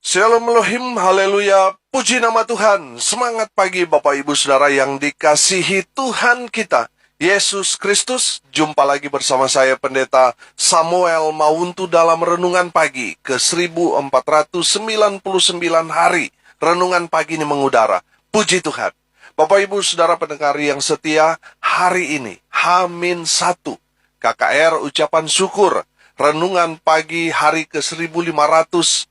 Shalom Elohim, haleluya, puji nama Tuhan. Semangat pagi Bapak Ibu Saudara yang dikasihi Tuhan kita, Yesus Kristus. Jumpa lagi bersama saya Pendeta Samuel Mauntu dalam Renungan Pagi ke 1499 hari. Renungan pagi ini mengudara, puji Tuhan. Bapak Ibu Saudara pendengar yang setia, hari ini H-1 KKR ucapan syukur. Renungan pagi hari ke 1500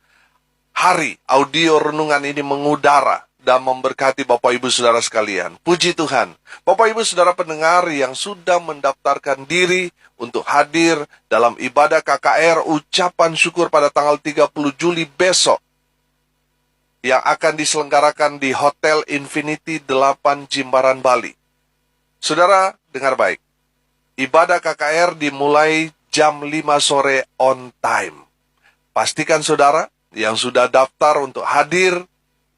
hari audio renungan ini mengudara dan memberkati Bapak Ibu Saudara sekalian. Puji Tuhan. Bapak Ibu Saudara pendengar yang sudah mendaftarkan diri untuk hadir dalam ibadah KKR ucapan syukur pada tanggal 30 Juli besok yang akan diselenggarakan di Hotel Infinity 8 Jimbaran, Bali. Saudara, dengar baik. Ibadah KKR dimulai jam 5 sore on time. Pastikan saudara yang sudah daftar untuk hadir,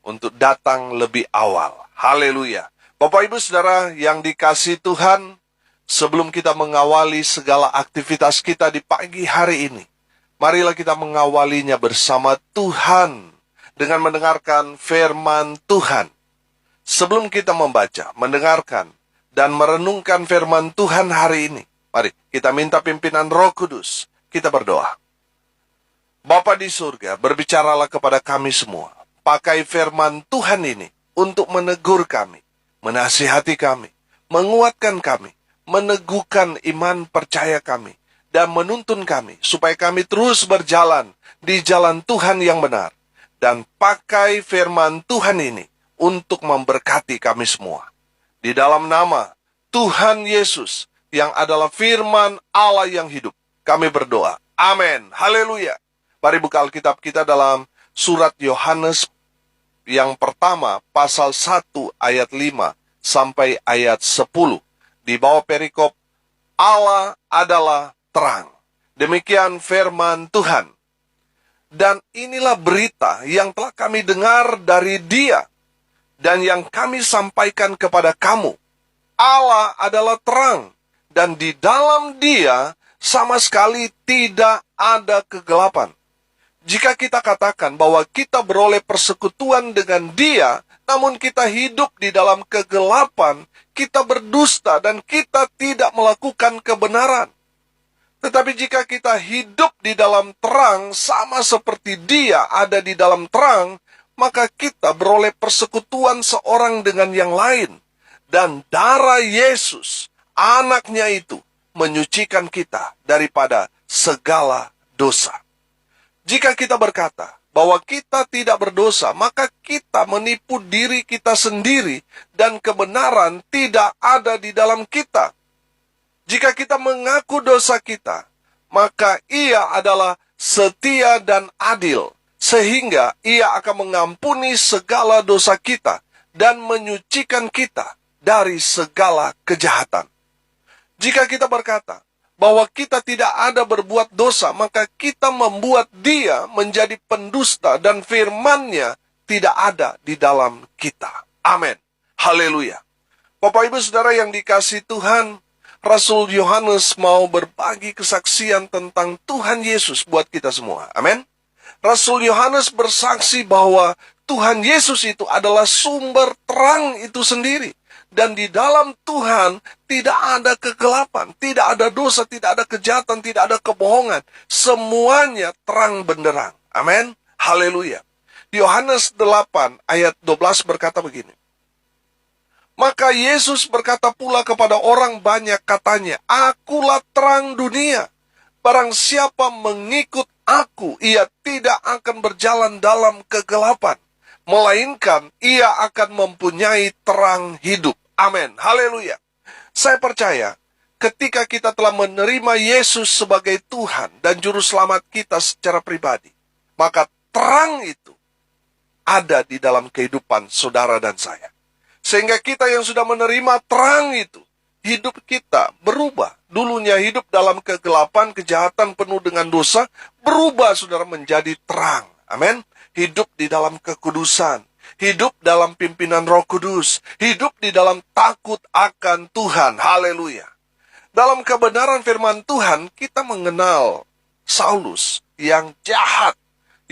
untuk datang lebih awal. Haleluya. Bapak Ibu Saudara yang dikasihi Tuhan, sebelum kita mengawali segala aktivitas kita di pagi hari ini, marilah kita mengawalinya bersama Tuhan dengan mendengarkan firman Tuhan. Sebelum kita membaca, mendengarkan, dan merenungkan firman Tuhan hari ini, mari kita minta pimpinan Roh Kudus. Kita berdoa. Bapa di surga, berbicaralah kepada kami semua. Pakai firman Tuhan ini untuk menegur kami, menasihati kami, menguatkan kami, meneguhkan iman percaya kami, dan menuntun kami supaya kami terus berjalan di jalan Tuhan yang benar. Dan pakai firman Tuhan ini untuk memberkati kami semua. Di dalam nama Tuhan Yesus yang adalah firman Allah yang hidup, kami berdoa. Amin. Haleluya. Mari buka Alkitab kita dalam surat Yohanes yang pertama, pasal 1 ayat 5 sampai ayat 10. Di bawah perikop, Allah adalah terang. Demikian firman Tuhan. Dan inilah berita yang telah kami dengar dari Dia, dan yang kami sampaikan kepada kamu. Allah adalah terang, dan di dalam Dia sama sekali tidak ada kegelapan. Jika kita katakan bahwa kita beroleh persekutuan dengan Dia, namun kita hidup di dalam kegelapan, kita berdusta dan kita tidak melakukan kebenaran. Tetapi jika kita hidup di dalam terang, sama seperti Dia ada di dalam terang, maka kita beroleh persekutuan seorang dengan yang lain. Dan darah Yesus, anaknya itu, menyucikan kita daripada segala dosa. Jika kita berkata bahwa kita tidak berdosa, maka kita menipu diri kita sendiri dan kebenaran tidak ada di dalam kita. Jika kita mengaku dosa kita, maka Ia adalah setia dan adil, sehingga Ia akan mengampuni segala dosa kita dan menyucikan kita dari segala kejahatan. Jika kita berkata bahwa kita tidak ada berbuat dosa, maka kita membuat Dia menjadi pendusta dan firman-Nya tidak ada di dalam kita. Amin. Haleluya. Bapak Ibu Saudara yang dikasihi Tuhan, Rasul Yohanes mau berbagi kesaksian tentang Tuhan Yesus buat kita semua. Amin. Rasul Yohanes bersaksi bahwa Tuhan Yesus itu adalah sumber terang itu sendiri. Dan di dalam Tuhan tidak ada kegelapan, tidak ada dosa, tidak ada kejahatan, tidak ada kebohongan. Semuanya terang benderang. Amin. Haleluya. Yohanes 8 ayat 12 berkata begini. Maka Yesus berkata pula kepada orang banyak katanya, Akulah terang dunia. Barang siapa mengikut aku, ia tidak akan berjalan dalam kegelapan, melainkan ia akan mempunyai terang hidup. Amin. Haleluya. Saya percaya ketika kita telah menerima Yesus sebagai Tuhan dan Juru Selamat kita secara pribadi, maka terang itu ada di dalam kehidupan saudara dan saya. Sehingga kita yang sudah menerima terang itu, hidup kita berubah. Dulunya hidup dalam kegelapan, kejahatan penuh dengan dosa, berubah saudara menjadi terang. Amin. Hidup di dalam kekudusan. Hidup dalam pimpinan Roh Kudus. Hidup di dalam takut akan Tuhan. Haleluya. Dalam kebenaran firman Tuhan, kita mengenal Saulus yang jahat,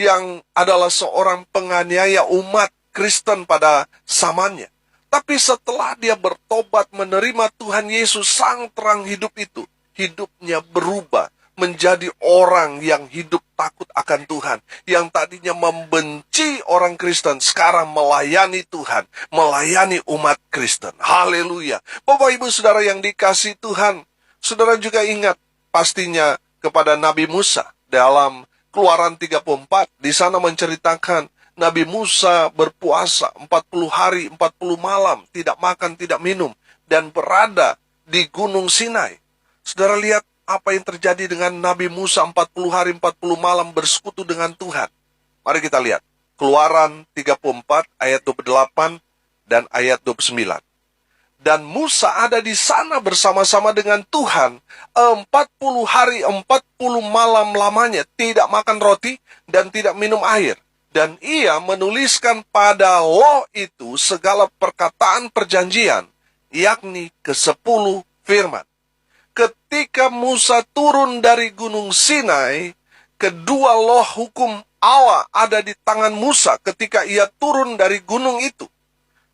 yang adalah seorang penganiaya umat Kristen pada zamannya. Tapi setelah dia bertobat menerima Tuhan Yesus, sang terang hidup itu, hidupnya berubah menjadi orang yang hidup takut akan Tuhan. Yang tadinya membenci orang Kristen, sekarang melayani Tuhan, melayani umat Kristen. Haleluya. Bapak Ibu Saudara yang dikasihi Tuhan, saudara juga ingat pastinya kepada Nabi Musa dalam Keluaran 34. Di sana menceritakan Nabi Musa berpuasa 40 hari 40 malam, tidak makan, tidak minum, dan berada di Gunung Sinai. Saudara lihat apa yang terjadi dengan Nabi Musa 40 hari 40 malam bersekutu dengan Tuhan. Mari kita lihat. Keluaran 34 ayat 28 dan ayat 29. Dan Musa ada di sana bersama-sama dengan Tuhan 40 hari 40 malam lamanya, tidak makan roti dan tidak minum air. Dan ia menuliskan pada loh itu segala perkataan perjanjian, yakni ke-10 firman. Ketika Musa turun dari Gunung Sinai, kedua loh hukum Allah ada di tangan Musa ketika ia turun dari gunung itu.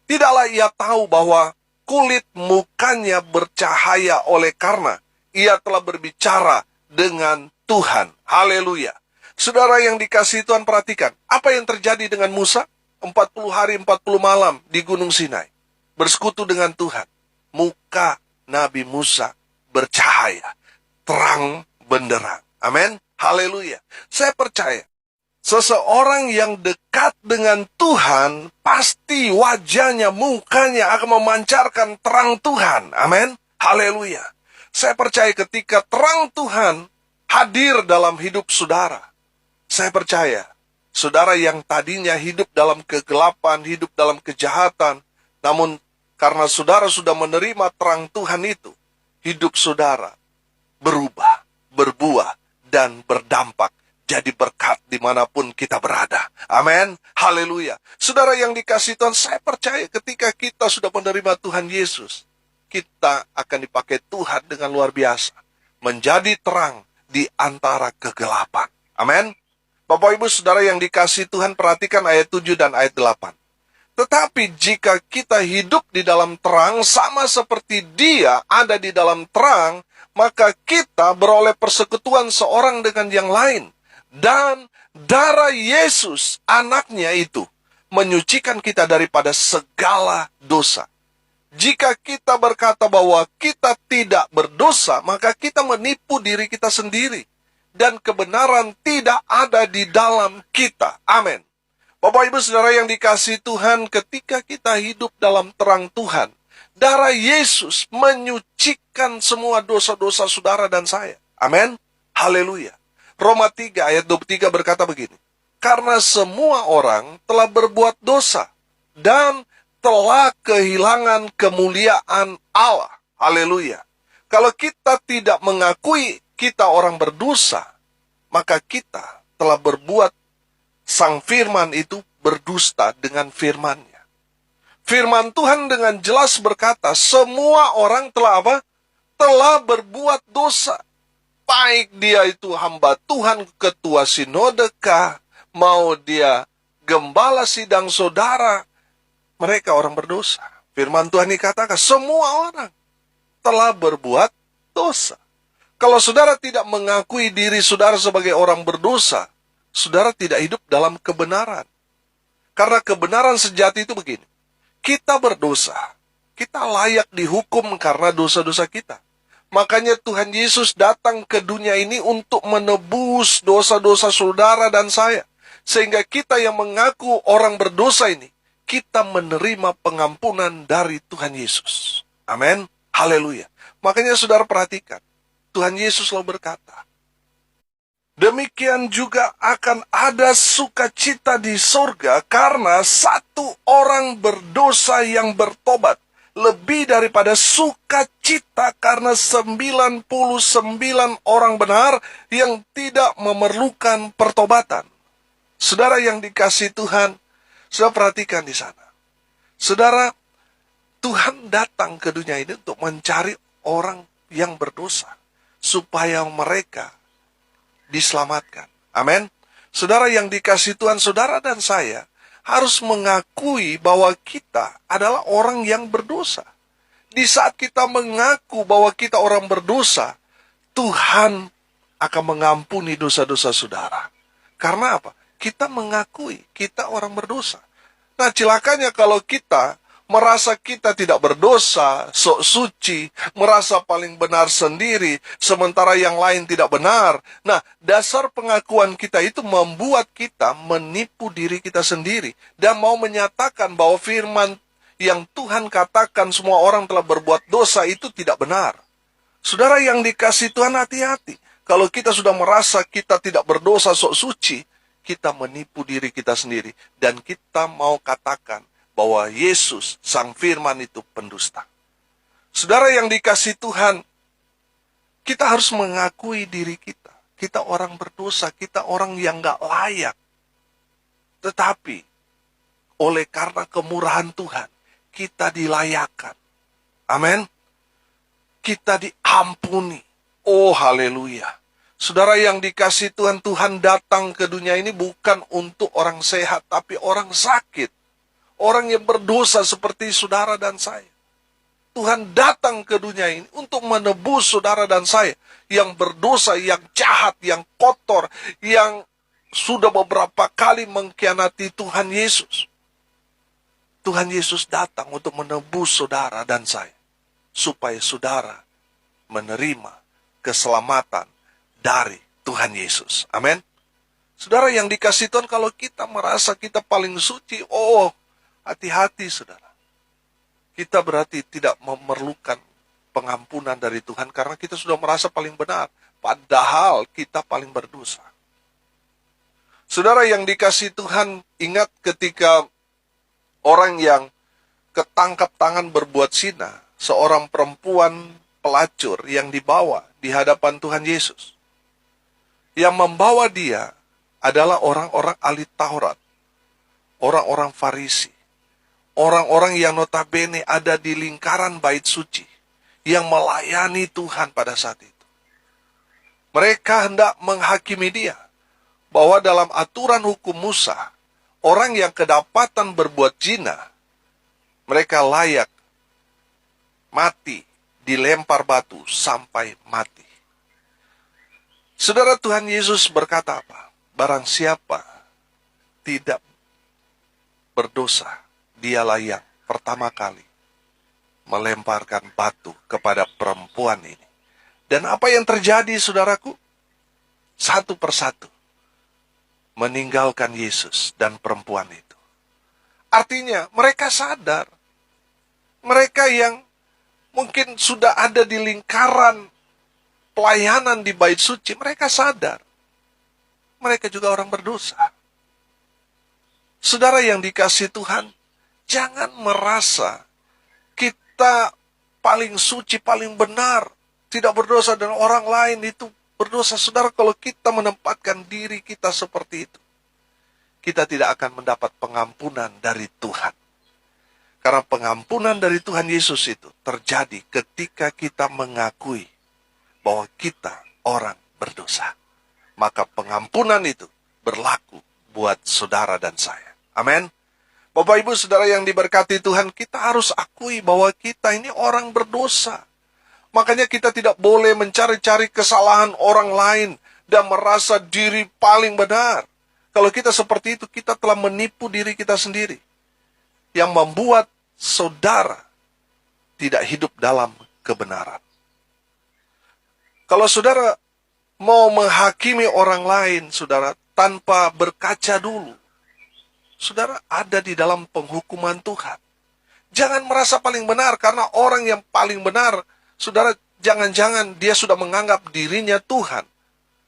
Tidaklah ia tahu bahwa kulit mukanya bercahaya oleh karena ia telah berbicara dengan Tuhan. Haleluya. Saudara yang dikasihi Tuhan, perhatikan apa yang terjadi dengan Musa 40 hari 40 malam di Gunung Sinai. Bersekutu dengan Tuhan. Muka Nabi Musa bercahaya, terang benderang. Amin. Haleluya. Saya percaya seseorang yang dekat dengan Tuhan, pasti wajahnya, mukanya akan memancarkan terang Tuhan. Amin. Haleluya. Saya percaya ketika terang Tuhan hadir dalam hidup saudara, saya percaya saudara yang tadinya hidup dalam kegelapan, hidup dalam kejahatan, namun karena saudara sudah menerima terang Tuhan itu, hidup saudara berubah, berbuah, dan berdampak jadi berkat dimanapun kita berada. Amin. Haleluya. Saudara yang dikasihi Tuhan, saya percaya ketika kita sudah menerima Tuhan Yesus, kita akan dipakai Tuhan dengan luar biasa. Menjadi terang di antara kegelapan. Amin. Bapak Ibu Saudara yang dikasihi Tuhan, perhatikan ayat 7 dan ayat 8. Tetapi jika kita hidup di dalam terang, sama seperti Dia ada di dalam terang, maka kita beroleh persekutuan seorang dengan yang lain. Dan darah Yesus, anaknya itu, menyucikan kita daripada segala dosa. Jika kita berkata bahwa kita tidak berdosa, maka kita menipu diri kita sendiri. Dan kebenaran tidak ada di dalam kita. Amin. Bapak Ibu Saudara yang dikasihi Tuhan, ketika kita hidup dalam terang Tuhan, darah Yesus menyucikan semua dosa-dosa saudara dan saya. Amin. Haleluya. Roma 3 ayat 23 berkata begini. Karena semua orang telah berbuat dosa dan telah kehilangan kemuliaan Allah. Haleluya. Kalau kita tidak mengakui kita orang berdosa, maka kita telah berbuat sang firman itu berdusta dengan firman-Nya. Firman Tuhan dengan jelas berkata, semua orang telah apa? Telah berbuat dosa. Baik dia itu hamba Tuhan, ketua sinodekah, mau dia gembala sidang saudara, mereka orang berdosa. Firman Tuhan dikatakan, semua orang telah berbuat dosa. Kalau saudara tidak mengakui diri saudara sebagai orang berdosa, saudara tidak hidup dalam kebenaran. Karena kebenaran sejati itu begini. Kita berdosa. Kita layak dihukum karena dosa-dosa kita. Makanya Tuhan Yesus datang ke dunia ini untuk menebus dosa-dosa saudara dan saya. Sehingga kita yang mengaku orang berdosa ini, kita menerima pengampunan dari Tuhan Yesus. Amin. Haleluya. Makanya saudara perhatikan. Tuhan Yesus selalu berkata, demikian juga akan ada sukacita di surga karena satu orang berdosa yang bertobat. Lebih daripada sukacita karena 99 orang benar yang tidak memerlukan pertobatan. Saudara yang dikasihi Tuhan, saudara perhatikan di sana. Saudara, Tuhan datang ke dunia ini untuk mencari orang yang berdosa, supaya mereka diselamatkan. Amin. Saudara yang dikasihi Tuhan, saudara dan saya harus mengakui bahwa kita adalah orang yang berdosa. Di saat kita mengaku bahwa kita orang berdosa, Tuhan akan mengampuni dosa-dosa saudara. Karena apa? Kita mengakui kita orang berdosa. Nah, celakanya kalau kita merasa kita tidak berdosa, sok suci, merasa paling benar sendiri, sementara yang lain tidak benar. Nah, dasar pengakuan kita itu membuat kita menipu diri kita sendiri dan mau menyatakan bahwa firman yang Tuhan katakan semua orang telah berbuat dosa itu tidak benar. Saudara yang dikasihi Tuhan, hati-hati. Kalau kita sudah merasa kita tidak berdosa, sok suci, kita menipu diri kita sendiri. Dan kita mau katakan bahwa Yesus, Sang Firman itu pendusta. Saudara yang dikasihi Tuhan, kita harus mengakui diri kita. Kita orang berdosa, kita orang yang gak layak. Tetapi, oleh karena kemurahan Tuhan, kita dilayakkan. Amin. Kita diampuni. Oh, haleluya. Saudara yang dikasihi Tuhan, Tuhan datang ke dunia ini bukan untuk orang sehat, tapi orang sakit. Orang yang berdosa seperti saudara dan saya. Tuhan datang ke dunia ini untuk menebus saudara dan saya. Yang berdosa, yang jahat, yang kotor, yang sudah beberapa kali mengkhianati Tuhan Yesus. Tuhan Yesus datang untuk menebus saudara dan saya. Supaya saudara menerima keselamatan dari Tuhan Yesus. Amin. Saudara yang dikasihi Tuhan, kalau kita merasa kita paling suci, hati-hati saudara. Kita berarti tidak memerlukan pengampunan dari Tuhan karena kita sudah merasa paling benar. Padahal kita paling berdosa. Saudara yang dikasihi Tuhan, ingat ketika orang yang ketangkap tangan berbuat zina, seorang perempuan pelacur yang dibawa di hadapan Tuhan Yesus. Yang membawa dia adalah orang-orang ahli Taurat, orang-orang Farisi, orang-orang yang notabene ada di lingkaran bait suci, yang melayani Tuhan pada saat itu. Mereka hendak menghakimi dia, bahwa dalam aturan hukum Musa, orang yang kedapatan berbuat zina, mereka layak mati, dilempar batu sampai mati. Saudara, Tuhan Yesus berkata apa? Barang siapa tidak berdosa, dialah yang pertama kali melemparkan batu kepada perempuan ini. Dan apa yang terjadi, saudaraku? Satu persatu meninggalkan Yesus dan perempuan itu. Artinya mereka sadar. Mereka yang mungkin sudah ada di lingkaran pelayanan di bait suci, mereka sadar. Mereka juga orang berdosa. Saudara yang dikasihi Tuhan, jangan merasa kita paling suci, paling benar, tidak berdosa dan orang lain itu berdosa. Saudara, kalau kita menempatkan diri kita seperti itu, kita tidak akan mendapat pengampunan dari Tuhan. Karena pengampunan dari Tuhan Yesus itu terjadi ketika kita mengakui bahwa kita orang berdosa. Maka pengampunan itu berlaku buat saudara dan saya. Amin. Bapak Ibu saudara yang diberkati Tuhan, kita harus akui bahwa kita ini orang berdosa. Makanya kita tidak boleh mencari-cari kesalahan orang lain dan merasa diri paling benar. Kalau kita seperti itu, kita telah menipu diri kita sendiri. Yang membuat saudara tidak hidup dalam kebenaran. Kalau saudara mau menghakimi orang lain, saudara, tanpa berkaca dulu, saudara ada di dalam penghukuman Tuhan. Jangan merasa paling benar, karena orang yang paling benar, saudara, jangan-jangan dia sudah menganggap dirinya Tuhan.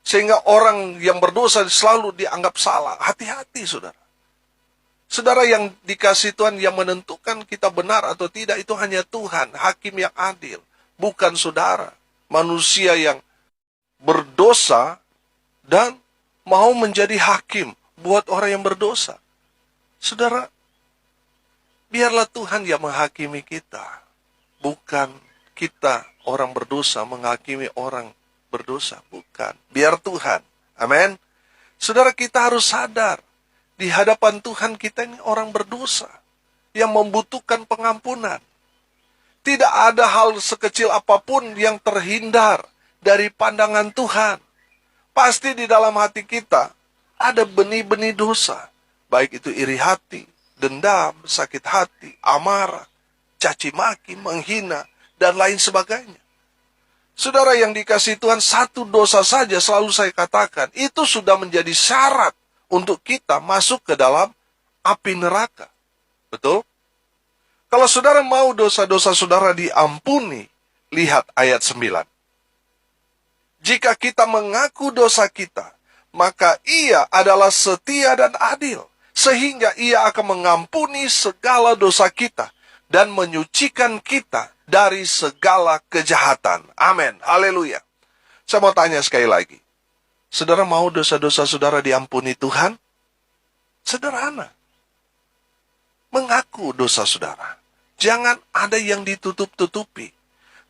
Sehingga orang yang berdosa selalu dianggap salah. Hati-hati, saudara. Saudara yang dikasihi Tuhan, yang menentukan kita benar atau tidak, itu hanya Tuhan, hakim yang adil. Bukan saudara, manusia yang berdosa dan mau menjadi hakim buat orang yang berdosa. Saudara, biarlah Tuhan yang menghakimi kita. Bukan kita orang berdosa menghakimi orang berdosa. Bukan. Biar Tuhan. Amin. Saudara, kita harus sadar, di hadapan Tuhan kita ini orang berdosa yang membutuhkan pengampunan. Tidak ada hal sekecil apapun yang terhindar dari pandangan Tuhan. Pasti di dalam hati kita ada benih-benih dosa. Baik itu iri hati, dendam, sakit hati, amarah, caci maki, menghina, dan lain sebagainya. Saudara yang dikasihi Tuhan, satu dosa saja selalu saya katakan, itu sudah menjadi syarat untuk kita masuk ke dalam api neraka. Betul? Kalau saudara mau dosa-dosa saudara diampuni, lihat ayat 9. Jika kita mengaku dosa kita, maka Ia adalah setia dan adil, sehingga Ia akan mengampuni segala dosa kita dan menyucikan kita dari segala kejahatan. Amin. Haleluya. Saya mau tanya sekali lagi. Saudara mau dosa-dosa saudara diampuni Tuhan? Sederhana. Mengaku dosa saudara. Jangan ada yang ditutup-tutupi.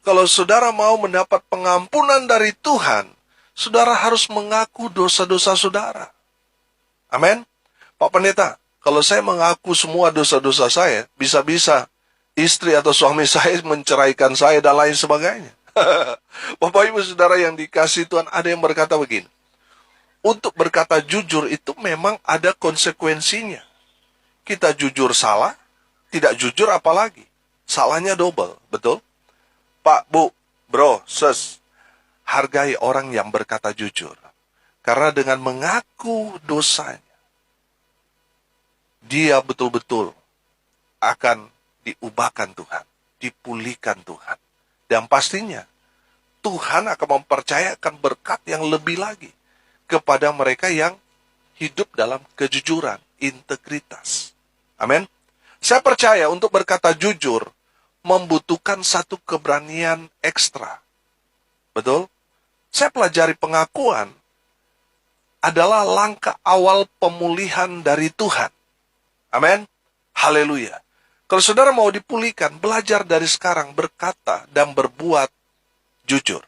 Kalau saudara mau mendapat pengampunan dari Tuhan, saudara harus mengaku dosa-dosa saudara. Amin. Pak Pendeta, kalau saya mengaku semua dosa-dosa saya, bisa-bisa istri atau suami saya menceraikan saya dan lain sebagainya. Bapak Ibu Saudara yang dikasihi Tuhan, ada yang berkata begini. Untuk berkata jujur itu memang ada konsekuensinya. Kita jujur salah, tidak jujur apalagi. Salahnya double, betul? Pak, Bu, Bro, Sis, hargai orang yang berkata jujur. Karena dengan mengaku dosanya, dia betul-betul akan diubahkan Tuhan, dipulihkan Tuhan. Dan pastinya, Tuhan akan mempercayakan berkat yang lebih lagi kepada mereka yang hidup dalam kejujuran, integritas. Amin. Saya percaya untuk berkata jujur, membutuhkan satu keberanian ekstra. Betul? Saya pelajari pengakuan adalah langkah awal pemulihan dari Tuhan. Amin. Haleluya. Kalau saudara mau dipulihkan, belajar dari sekarang berkata dan berbuat jujur.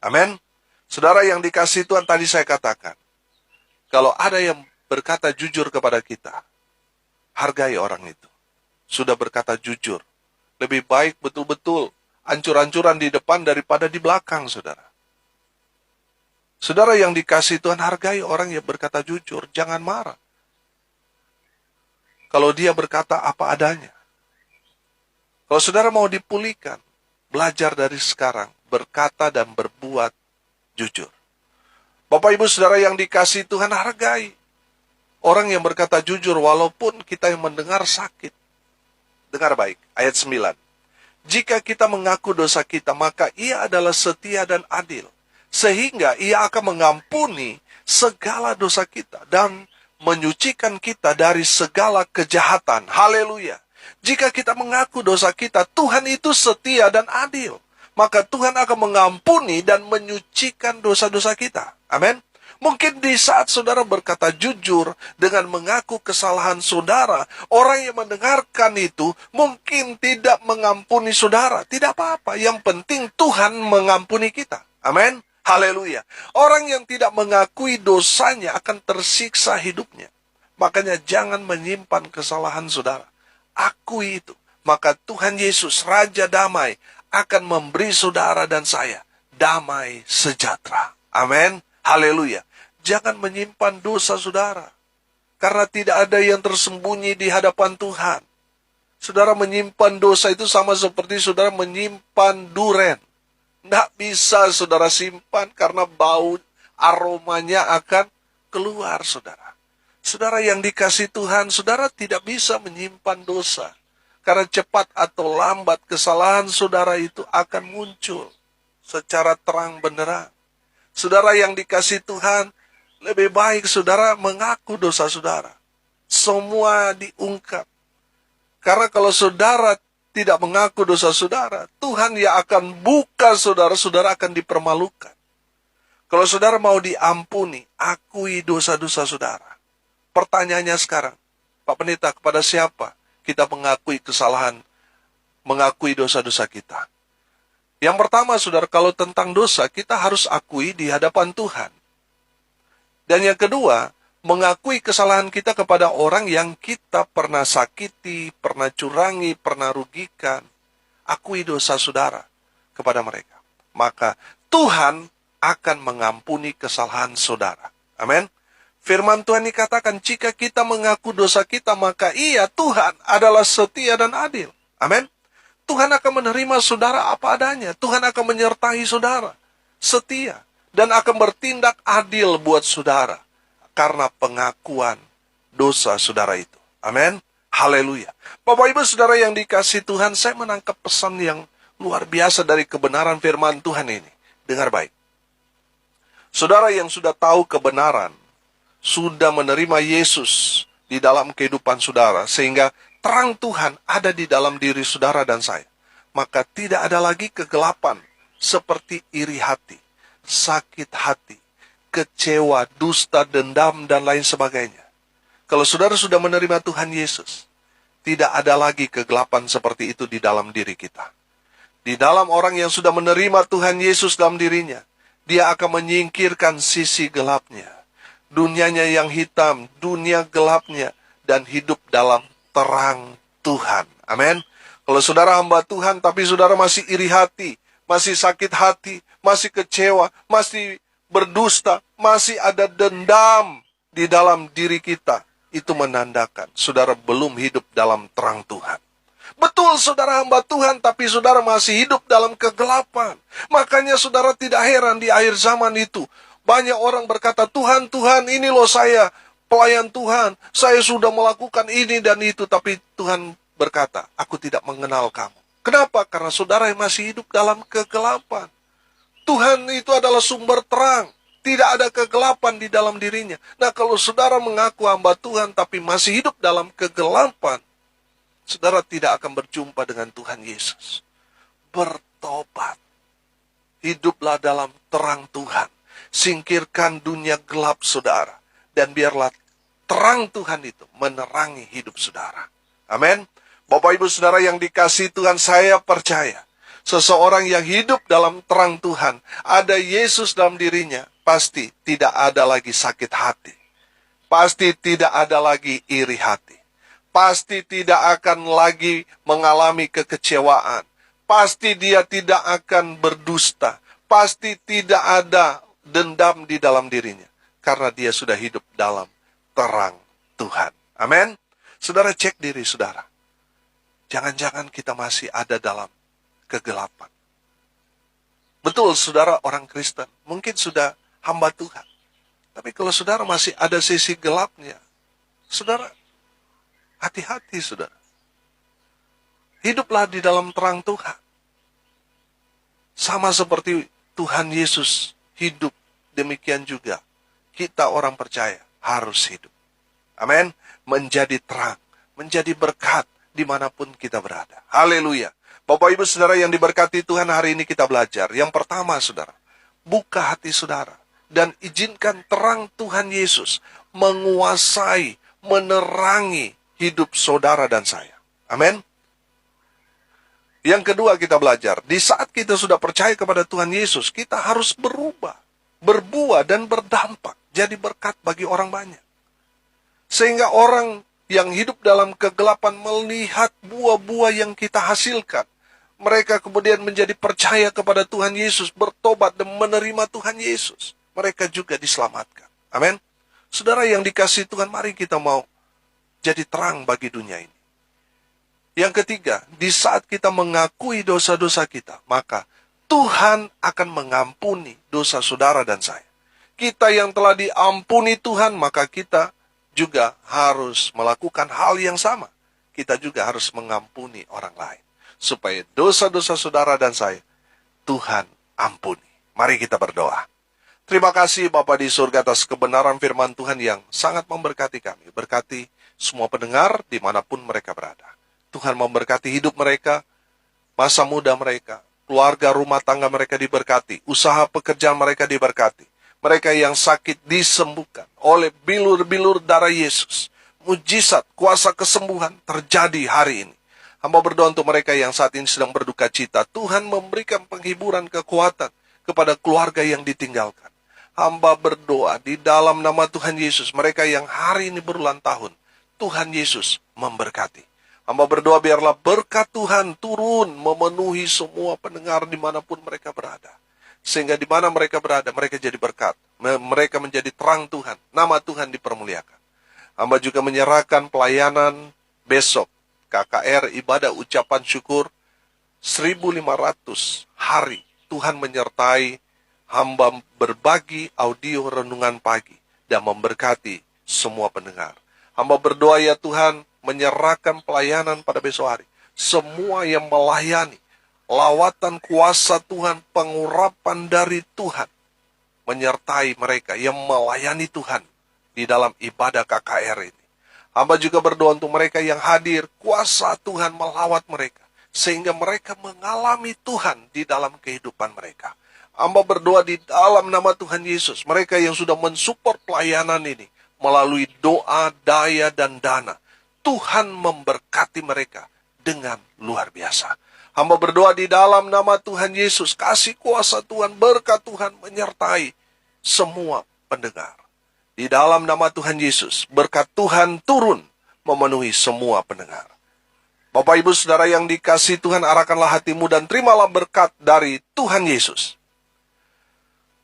Amin. Saudara yang dikasihi Tuhan, tadi saya katakan, kalau ada yang berkata jujur kepada kita, hargai orang itu. Sudah berkata jujur. Lebih baik betul-betul ancur-ancuran di depan daripada di belakang, saudara. Saudara yang dikasihi Tuhan, hargai orang yang berkata jujur. Jangan marah. Kalau dia berkata apa adanya. Kalau saudara mau dipulihkan, belajar dari sekarang, berkata dan berbuat jujur. Bapak Ibu Saudara yang dikasihi Tuhan, hargai orang yang berkata jujur walaupun kita yang mendengar sakit. Dengar baik, ayat 9. Jika kita mengaku dosa kita, maka Ia adalah setia dan adil, sehingga Ia akan mengampuni segala dosa kita dan menyucikan kita dari segala kejahatan. Haleluya. Jika kita mengaku dosa kita, Tuhan itu setia dan adil. Maka Tuhan akan mengampuni dan menyucikan dosa-dosa kita. Amin. Mungkin di saat saudara berkata jujur dengan mengaku kesalahan saudara, orang yang mendengarkan itu mungkin tidak mengampuni saudara. Tidak apa-apa, yang penting Tuhan mengampuni kita. Amin. Haleluya. Orang yang tidak mengakui dosanya akan tersiksa hidupnya. Makanya jangan menyimpan kesalahan saudara. Akui itu. Maka Tuhan Yesus, Raja Damai, akan memberi saudara dan saya damai sejahtera. Amin. Haleluya. Jangan menyimpan dosa saudara. Karena tidak ada yang tersembunyi di hadapan Tuhan. Saudara menyimpan dosa itu sama seperti saudara menyimpan duren. Tidak bisa saudara simpan karena bau aromanya akan keluar saudara. Saudara yang dikasihi Tuhan, saudara tidak bisa menyimpan dosa. Karena cepat atau lambat kesalahan saudara itu akan muncul secara terang benderang. Saudara yang dikasihi Tuhan, lebih baik saudara mengaku dosa saudara. Semua diungkap. Karena kalau saudara tidak mengaku dosa saudara, Tuhan yang akan buka saudara, saudara akan dipermalukan. Kalau saudara mau diampuni, akui dosa-dosa saudara. Pertanyaannya sekarang, Pak Pendeta, kepada siapa kita mengakui kesalahan, mengakui dosa-dosa kita? Yang pertama, saudara, kalau tentang dosa, kita harus akui di hadapan Tuhan. Dan yang kedua, mengakui kesalahan kita kepada orang yang kita pernah sakiti, pernah curangi, pernah rugikan. Akui dosa saudara kepada mereka. Maka Tuhan akan mengampuni kesalahan saudara. Amin. Firman Tuhan dikatakan, jika kita mengaku dosa kita, maka Ia, Tuhan, adalah setia dan adil. Amin. Tuhan akan menerima saudara apa adanya. Tuhan akan menyertai saudara, setia, dan akan bertindak adil buat saudara karena pengakuan dosa saudara itu. Amin. Haleluya. Bapak Ibu Saudara yang dikasihi Tuhan, saya menangkap pesan yang luar biasa dari kebenaran firman Tuhan ini. Dengar baik. Saudara yang sudah tahu kebenaran, sudah menerima Yesus di dalam kehidupan saudara, sehingga terang Tuhan ada di dalam diri saudara dan saya. Maka tidak ada lagi kegelapan seperti iri hati, sakit hati, kecewa, dusta, dendam, dan lain sebagainya. Kalau saudara sudah menerima Tuhan Yesus, tidak ada lagi kegelapan seperti itu di dalam diri kita. Di dalam orang yang sudah menerima Tuhan Yesus dalam dirinya, dia akan menyingkirkan sisi gelapnya. Dunianya yang hitam, dunia gelapnya, dan hidup dalam terang Tuhan. Amin. Kalau saudara hamba Tuhan, tapi saudara masih iri hati, masih sakit hati, masih kecewa, masih berdusta, masih ada dendam di dalam diri kita, itu menandakan saudara belum hidup dalam terang Tuhan. Betul saudara hamba Tuhan, tapi saudara masih hidup dalam kegelapan. Makanya saudara tidak heran di akhir zaman itu, banyak orang berkata, Tuhan, Tuhan, ini loh saya, pelayan Tuhan, saya sudah melakukan ini dan itu, tapi Tuhan berkata, aku tidak mengenal kamu. Kenapa? Karena saudara yang masih hidup dalam kegelapan. Tuhan itu adalah sumber terang. Tidak ada kegelapan di dalam dirinya. Nah, kalau saudara mengaku hamba Tuhan, tapi masih hidup dalam kegelapan, saudara tidak akan berjumpa dengan Tuhan Yesus. Bertobat. Hiduplah dalam terang Tuhan. Singkirkan dunia gelap saudara. Dan biarlah terang Tuhan itu menerangi hidup saudara. Amin. Bapak Ibu Saudara yang dikasihi Tuhan, saya percaya seseorang yang hidup dalam terang Tuhan, ada Yesus dalam dirinya, pasti tidak ada lagi sakit hati. Pasti tidak ada lagi iri hati. Pasti tidak akan lagi mengalami kekecewaan. Pasti dia tidak akan berdusta. Pasti tidak ada dendam di dalam dirinya. Karena dia sudah hidup dalam terang Tuhan. Amin. Saudara, cek diri saudara. Jangan-jangan kita masih ada dalam kegelapan. Betul, saudara orang Kristen, mungkin sudah hamba Tuhan. Tapi kalau saudara masih ada sisi gelapnya, saudara, hati-hati saudara. Hiduplah di dalam terang Tuhan. Sama seperti Tuhan Yesus hidup, demikian juga kita orang percaya harus hidup. Amin. Menjadi terang, menjadi berkat dimanapun kita berada. Haleluya. Bapak Ibu Saudara yang diberkati Tuhan, hari ini kita belajar. Yang pertama saudara, buka hati saudara dan izinkan terang Tuhan Yesus menguasai, menerangi hidup saudara dan saya. Amin. Yang kedua kita belajar, di saat kita sudah percaya kepada Tuhan Yesus, kita harus berubah, berbuah dan berdampak, jadi berkat bagi orang banyak. Sehingga orang yang hidup dalam kegelapan melihat buah-buah yang kita hasilkan. Mereka kemudian menjadi percaya kepada Tuhan Yesus, bertobat dan menerima Tuhan Yesus. Mereka juga diselamatkan. Amin. Saudara yang dikasihi Tuhan, mari kita mau jadi terang bagi dunia ini. Yang ketiga, di saat kita mengakui dosa-dosa kita, maka Tuhan akan mengampuni dosa saudara dan saya. Kita yang telah diampuni Tuhan, maka kita juga harus melakukan hal yang sama. Kita juga harus mengampuni orang lain. Supaya dosa-dosa saudara dan saya, Tuhan ampuni. Mari kita berdoa. Terima kasih Bapa di surga atas kebenaran firman Tuhan yang sangat memberkati kami. Berkati semua pendengar dimanapun mereka berada. Tuhan memberkati hidup mereka, masa muda mereka, keluarga rumah tangga mereka diberkati, usaha pekerjaan mereka diberkati. Mereka yang sakit disembuhkan oleh bilur-bilur darah Yesus. Mujizat, kuasa kesembuhan terjadi hari ini. Hamba berdoa untuk mereka yang saat ini sedang berduka cita. Tuhan memberikan penghiburan, kekuatan kepada keluarga yang ditinggalkan. hamba berdoa di dalam nama Tuhan Yesus, mereka yang hari ini berulang tahun, Tuhan Yesus memberkati. Hamba berdoa biarlah berkat Tuhan turun memenuhi semua pendengar dimanapun mereka berada. Sehingga di mana mereka berada, mereka jadi berkat. Mereka menjadi terang Tuhan. Nama Tuhan dipermuliakan. Hamba juga menyerahkan pelayanan besok. KKR ibadah ucapan syukur 1.500 hari. Tuhan menyertai hamba berbagi audio renungan pagi dan memberkati semua pendengar. Hamba berdoa ya Tuhan, menyerahkan pelayanan pada besok hari. Semua yang melayani, lawatan kuasa Tuhan, pengurapan dari Tuhan, menyertai mereka yang melayani Tuhan di dalam ibadah KKR ini. Hamba juga berdoa untuk mereka yang hadir, kuasa Tuhan melawat mereka, sehingga mereka mengalami Tuhan di dalam kehidupan mereka. Hamba berdoa di dalam nama Tuhan Yesus, mereka yang sudah mensupport pelayanan ini, melalui doa, daya, dan dana, Tuhan memberkati mereka dengan luar biasa. Hamba berdoa di dalam nama Tuhan Yesus, kasih kuasa Tuhan, berkat Tuhan menyertai semua pendengar. Di dalam nama Tuhan Yesus, berkat Tuhan turun memenuhi semua pendengar. Bapak Ibu Saudara yang dikasihi Tuhan, arahkanlah hatimu dan terimalah berkat dari Tuhan Yesus.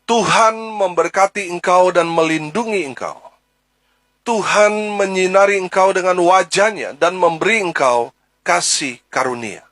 Tuhan memberkati engkau dan melindungi engkau. Tuhan menyinari engkau dengan wajah-Nya dan memberi engkau kasih karunia.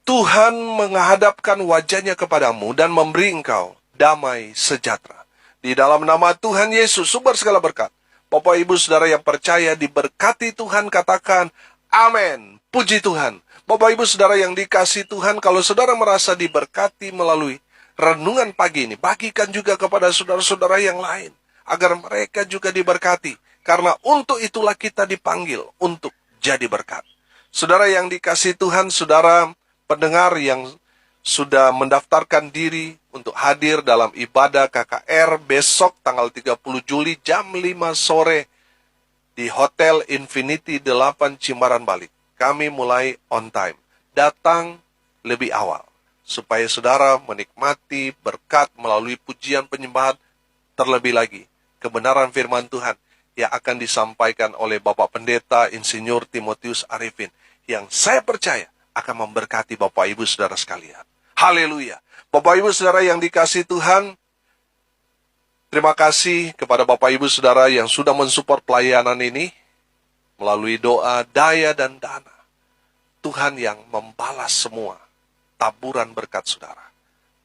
Tuhan menghadapkan wajah-Nya kepadamu dan memberi engkau damai sejahtera. Di dalam nama Tuhan Yesus, sumber segala berkat. Bapak Ibu Saudara yang percaya diberkati Tuhan, katakan amin. Puji Tuhan. Bapak Ibu Saudara yang dikasihi Tuhan, kalau saudara merasa diberkati melalui renungan pagi ini, bagikan juga kepada saudara-saudara yang lain, agar mereka juga diberkati. Karena untuk itulah kita dipanggil untuk jadi berkat. Saudara yang dikasihi Tuhan, saudara pendengar yang sudah mendaftarkan diri untuk hadir dalam ibadah KKR besok tanggal 30 Juli jam 5 sore di Hotel Infinity 8 Cimbaran Bali. Kami mulai on time. Datang lebih awal, supaya saudara menikmati berkat melalui pujian penyembahan, terlebih lagi kebenaran firman Tuhan yang akan disampaikan oleh Bapak Pendeta Insinyur Timotius Arifin, yang saya percaya akan memberkati Bapak Ibu Saudara sekalian. Haleluya. Bapak Ibu Saudara yang dikasihi Tuhan, terima kasih kepada Bapak Ibu Saudara yang sudah mensupport pelayanan ini melalui doa, daya, dan dana. Tuhan yang membalas semua taburan berkat saudara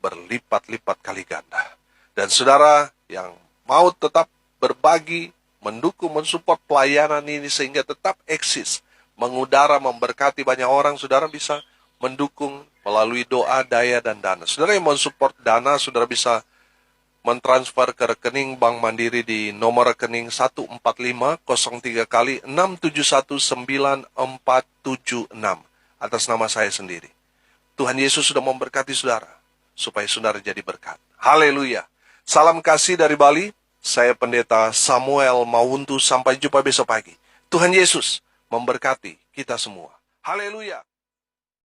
berlipat-lipat kali ganda. Dan saudara yang mau tetap berbagi, mendukung, mensupport pelayanan ini sehingga tetap eksis, mengudara, memberkati banyak orang, saudara bisa mendukung melalui doa, daya, dan dana. Saudara yang mensupport dana, saudara bisa mentransfer ke rekening Bank Mandiri di nomor rekening 14503 kali 6719476 atas nama saya sendiri. Tuhan Yesus sudah memberkati saudara, supaya saudara jadi berkat. Haleluya. Salam kasih dari Bali. Saya Pendeta Samuel Mawuntu. Sampai jumpa besok pagi. Tuhan Yesus memberkati kita semua. Haleluya.